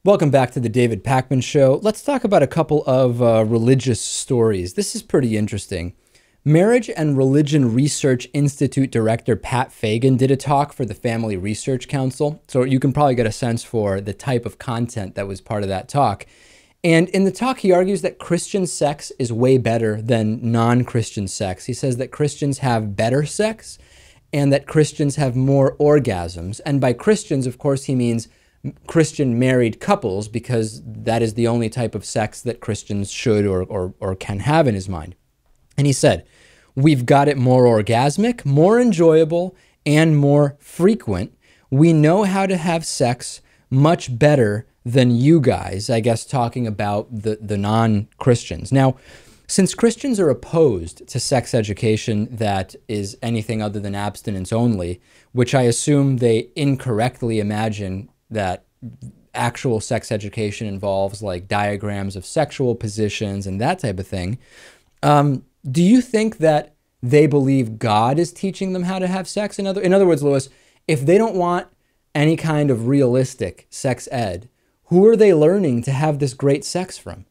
Welcome back to the David Pakman Show. Let's talk about a couple of religious stories. This is pretty interesting. Marriage and Religion Research Institute Director Pat Fagan did a talk for the Family Research Council, so you can probably get a sense for the type of content that was part of that talk. And in the talk, he argues that Christian sex is way better than non-Christian sex. He says that Christians have better sex and that Christians have more orgasms. And by Christians, of course, he means Christian married couples, because that is the only type of sex that Christians should or can have in his mind. And he said, we've got it more orgasmic, more enjoyable, and more frequent. We know how to have sex much better than you guys, I guess talking about the non-Christians. Now, since Christians are opposed to sex education that is anything other than abstinence only, which I assume they incorrectly imagine that actual sex education involves like diagrams of sexual positions and that type of thing. Do you think that they believe God is teaching them how to have sex? In other words, Lewis, if they don't want any kind of realistic sex ed, who are they learning to have this great sex from?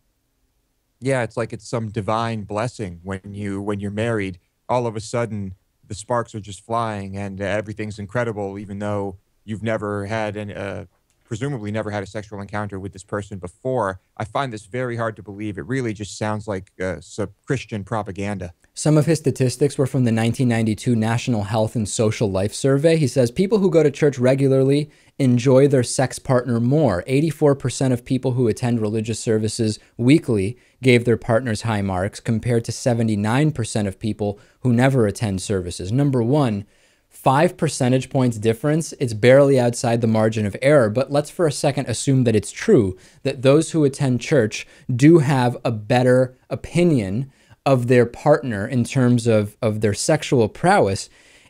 Yeah, it's like it's some divine blessing when you're married. All of a sudden, the sparks are just flying and everything's incredible, even though you've never had presumably never had a sexual encounter with this person before. I find this very hard to believe. It really just sounds like some Christian propaganda. Some of his statistics were from the 1992 National Health and Social Life Survey. He says people who go to church regularly enjoy their sex partner more. 84% of people who attend religious services weekly gave their partners high marks, compared to 79% of people who never attend services. Number one, 5 percentage points difference, it's barely outside the margin of error, but let's for a second assume that it's true, that those who attend church do have a better opinion of their partner in terms of their sexual prowess.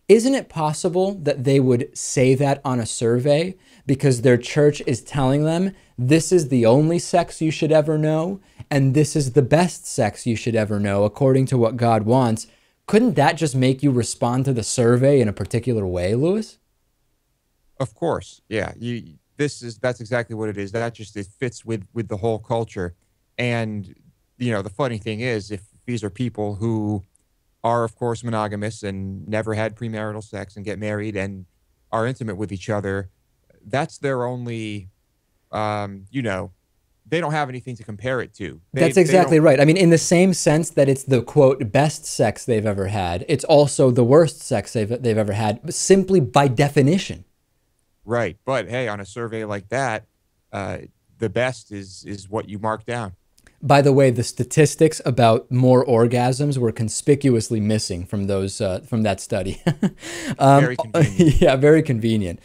Isn't it possible that they would say that on a survey because their church is telling them this is the only sex you should ever know and this is the best sex you should ever know according to what God wants? Couldn't that just make you respond to the survey in a particular way, Lewis? Of course, yeah. That's exactly what it is. It fits with the whole culture. And the funny thing is, if these are people who are, of course, monogamous and never had premarital sex and get married and are intimate with each other, that's their only, they don't have anything to compare it to. That's exactly right. I mean, in the same sense that it's the, quote, best sex they've ever had, it's also the worst sex they've ever had, simply by definition. Right. But hey, on a survey like that, the best is what you mark down. By the way, the statistics about more orgasms were conspicuously missing from those from that study. Very convenient. Yeah, very convenient.